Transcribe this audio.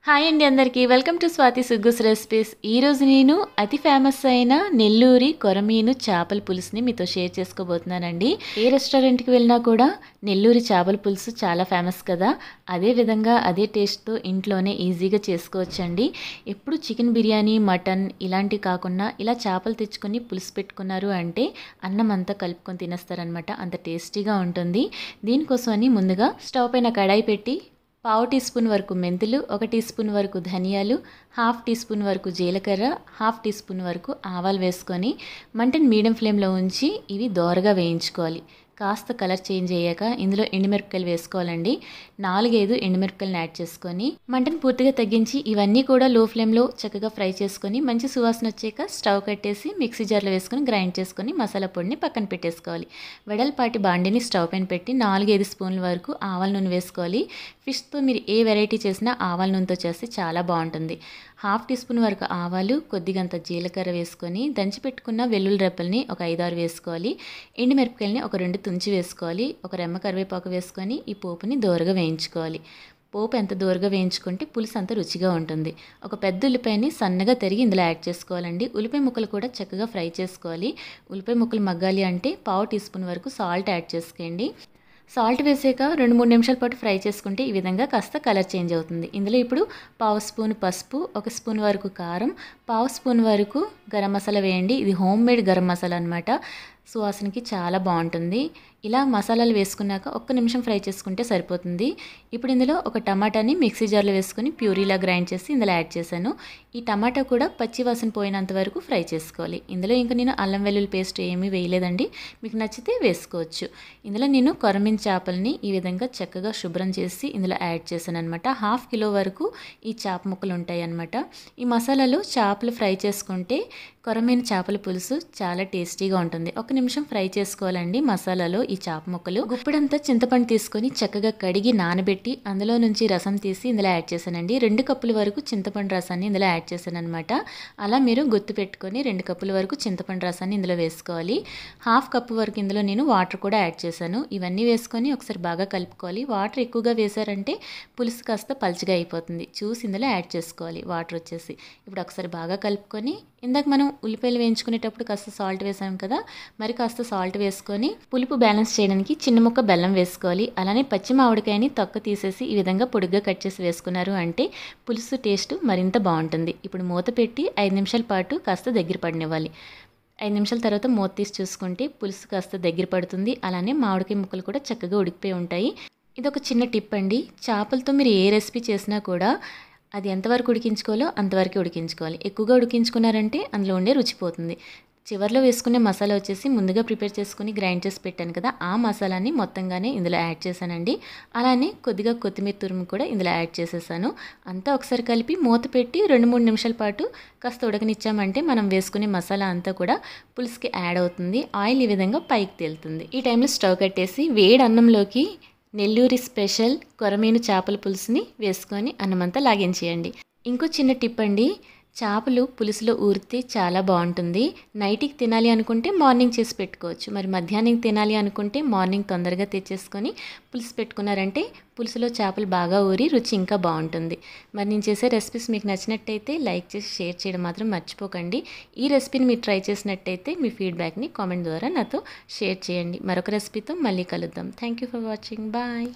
Hi అండి అందరికీ welcome to Swathi సుగ్గుస్ recipes. ఈరోజు నేను అతి ఫేమస్ అయిన నెల్లూరి కొరమీను చేపల పులుసుని మీతో షేర్ చేసుకోబోతున్నానండి. ఏ రెస్టారెంట్కి వెళ్ళినా కూడా నెల్లూరి చేపల పులుసు చాలా ఫేమస్ కదా. అదే విధంగా అదే టేస్ట్తో ఇంట్లోనే ఈజీగా చేసుకోవచ్చండి. ఎప్పుడు చికెన్ బిర్యానీ, మటన్ ఇలాంటివి కాకుండా ఇలా చేపలు తెచ్చుకొని పులుసు పెట్టుకున్నారు అంటే అన్నం అంతా కలుపుకొని తినేస్తారనమాట. అంత టేస్టీగా ఉంటుంది. దీనికోసమని ముందుగా స్టవ్ పైన కడాయి పెట్టి పావు టీ స్పూన్ వరకు మెంతులు, 1 టీ స్పూన్ వరకు ధనియాలు, హాఫ్ టీ స్పూన్ వరకు జీలకర్ర, హాఫ్ టీ స్పూన్ వరకు ఆవాలు వేసుకొని మంటని మీడియం ఫ్లేమ్లో ఉంచి ఇవి దోరగా వేయించుకోవాలి. కాస్త కలర్ చేంజ్ అయ్యాక ఇందులో ఎండుమిరపకాయలు వేసుకోవాలండి. 4-5 ఎండుమిరపకాయలను యాడ్ చేసుకొని మంటను పూర్తిగా తగ్గించి ఇవన్నీ కూడా లో ఫ్లేమ్లో చక్కగా ఫ్రై చేసుకొని మంచి సువాసన వచ్చాక స్టవ్ కట్టేసి మిక్సీ జార్లో వేసుకొని గ్రైండ్ చేసుకొని మసాలా పొడిని పక్కన పెట్టేసుకోవాలి. వెడల్పాటి బాండిని స్టవ్ పైన పెట్టి 4-5 స్పూన్ల వరకు ఆవాల నూనె వేసుకోవాలి. ఫిష్తో మీరు ఏ వెరైటీ చేసినా ఆవాల నూనెతో చేస్తే చాలా బాగుంటుంది. హాఫ్ టీ స్పూన్ వరకు ఆవాలు, కొద్దిగంత జీలకర్ర వేసుకొని దంచి పెట్టుకున్న వెల్లుల్లి రెప్పల్ని ఒక 5-6 వేసుకోవాలి. ఎండుమిరపకాయలని ఒక 2 తుంచి వేసుకోవాలి. ఒక రెమ్మ కరివేపాకు వేసుకొని ఈ పోపుని దోరగా వేయించుకోవాలి. పోపు ఎంత దోరగా వేయించుకుంటే పులుసు అంత రుచిగా ఉంటుంది. ఒక పెద్ద ఉల్లిపాయని సన్నగా తరిగి ఇందులో యాడ్ చేసుకోవాలండి. ఉల్లిపాయ ముక్కలు కూడా చక్కగా ఫ్రై చేసుకోవాలి. ఉల్లిపాయ ముక్కలు మగ్గాలి అంటే పావు టీ స్పూన్ వరకు సాల్ట్ యాడ్ చేసుకోండి. సాల్ట్ వేసాక 2-3 నిమిషాల పాటు ఫ్రై చేసుకుంటే ఈ విధంగా కాస్త కలర్ చేంజ్ అవుతుంది. ఇందులో ఇప్పుడు పావు స్పూన్ పసుపు, 1 స్పూన్ వరకు కారం, పావు స్పూన్ వరకు గరం మసాలా వేయండి. ఇది హోమ్ మేడ్ గరం మసాలా అనమాట. సువాసనకి చాలా బాగుంటుంది. ఇలా మసాలాలు వేసుకున్నాక 1 నిమిషం ఫ్రై చేసుకుంటే సరిపోతుంది. ఇప్పుడు ఇందులో ఒక టమాటాని మిక్సీ జార్లో వేసుకొని ప్యూరీలా గ్రైండ్ చేసి ఇందులో యాడ్ చేశాను. ఈ టమాటా కూడా పచ్చి వాసన పోయినంత వరకు ఫ్రై చేసుకోవాలి. ఇందులో ఇంకా నేను అల్లం వెల్లుల్లి పేస్ట్ ఏమీ వేయలేదండి. మీకు నచ్చితే వేసుకోవచ్చు. ఇందులో నేను కొరమీను చేపల్ని ఈ విధంగా చక్కగా శుభ్రం చేసి ఇందులో యాడ్ చేశాను అనమాట. 1/2 కిలో వరకు ఈ చేప ముక్కలు ఉంటాయి అన్నమాట. ఈ మసాలాలు చేపలు ఫ్రై చేసుకుంటే కొరమీను చేపల పులుసు చాలా టేస్టీగా ఉంటుంది. 1 నిమిషం ఫ్రై చేసుకోవాలండి మసాలాలో ఈ చేప ముక్కలు. గుప్పెడంతా చింతపండు తీసుకొని చక్కగా కడిగి నానబెట్టి అందులో నుంచి రసం తీసి ఇందులో యాడ్ చేశానండి. 2 కప్పుల వరకు చింతపండు రసాన్ని ఇందులో యాడ్ చేశాను అనమాట. అలా మీరు గుర్తు పెట్టుకొని 2 కప్పుల వరకు చింతపండు రసాన్ని ఇందులో వేసుకోవాలి. 1/2 కప్పు వరకు ఇందులో నేను వాటర్ కూడా యాడ్ చేశాను. ఇవన్నీ వేసుకొని ఒకసారి బాగా కలుపుకోవాలి. వాటర్ ఎక్కువగా వేశారంటే పులుసు కాస్త పల్చగా అయిపోతుంది. చూసి ఇందులో యాడ్ చేసుకోవాలి వాటర్ వచ్చేసి. ఇప్పుడు ఒకసారి బాగా కలుపుకొని ఇందాక మనం ఉల్లిపాయలు వేయించుకునేటప్పుడు కాస్త సాల్ట్ వేసాం కదా, మరి కాస్త సాల్ట్ వేసుకొని పులుపు బ్యాలెన్స్ చేయడానికి చిన్న ముక్క బెల్లం వేసుకోవాలి. అలానే పచ్చి మామిడికాయని తొక్క తీసేసి ఈ విధంగా పొడిగ్గా కట్ చేసి వేసుకున్నారు అంటే పులుసు టేస్ట్ మరింత బాగుంటుంది. ఇప్పుడు మూత పెట్టి 5 నిమిషాల పాటు కాస్త దగ్గర పడనివ్వాలి. 5 నిమిషాల తర్వాత మూత తీసి చూసుకుంటే పులుసు కాస్త దగ్గర పడుతుంది. అలానే మామిడికాయ ముక్కలు కూడా చక్కగా ఉడికిపోయి ఉంటాయి. ఇది ఒక చిన్న టిప్ అండి. చేపలతో మీరు ఏ రెసిపీ చేసినా కూడా అది ఎంతవరకు ఉడికించుకోవాలో అంతవరకు ఉడికించుకోవాలి. ఎక్కువగా ఉడికించుకున్నారంటే అందులో ఉండే రుచిపోతుంది. చివరిలో వేసుకునే మసాలా వచ్చేసి ముందుగా ప్రిపేర్ చేసుకుని గ్రైండ్ చేసి పెట్టాను కదా, ఆ మసాలాని మొత్తంగానే ఇందులో యాడ్ చేశానండి. అలానే కొద్దిగా కొత్తిమీర తురుము కూడా ఇందులో యాడ్ చేసేసాను. అంతా ఒకసారి కలిపి మూత పెట్టి 2-3 నిమిషాల పాటు కాస్త ఉడకనిచ్చామంటే మనం వేసుకునే మసాలా అంతా కూడా పులుసుకి యాడ్ అవుతుంది. ఆయిల్ ఈ విధంగా పైకి తేలుతుంది. ఈ టైంలో స్టవ్ కట్టేసి వేడి అన్నంలోకి నెల్లూరి స్పెషల్ కొరమీను చేపల పులుసుని వేసుకొని అన్నమంతా లాగించేయండి. ఇంకో చిన్న టిప్ అండి, చేపలు పులుసులో ఊరితే చాలా బాగుంటుంది. నైట్కి తినాలి అనుకుంటే మార్నింగ్ చేసి పెట్టుకోవచ్చు. మరి మధ్యాహ్నం తినాలి అనుకుంటే మార్నింగ్ తొందరగా తెచ్చేసుకొని పులుసు పెట్టుకున్నారంటే పులుసులో చేపలు బాగా ఊరి రుచి ఇంకా బాగుంటుంది. మరి నేను చేసే రెసిపీస్ మీకు నచ్చినట్టయితే లైక్ చేసి షేర్ చేయడం మాత్రం మర్చిపోకండి. ఈ రెసిపీని మీరు ట్రై చేసినట్టయితే మీ ఫీడ్బ్యాక్ని కామెంట్ ద్వారా నాతో షేర్ చేయండి. మరొక రెసిపీతో మళ్ళీ కలుద్దాం. Thank you for watching. Bye.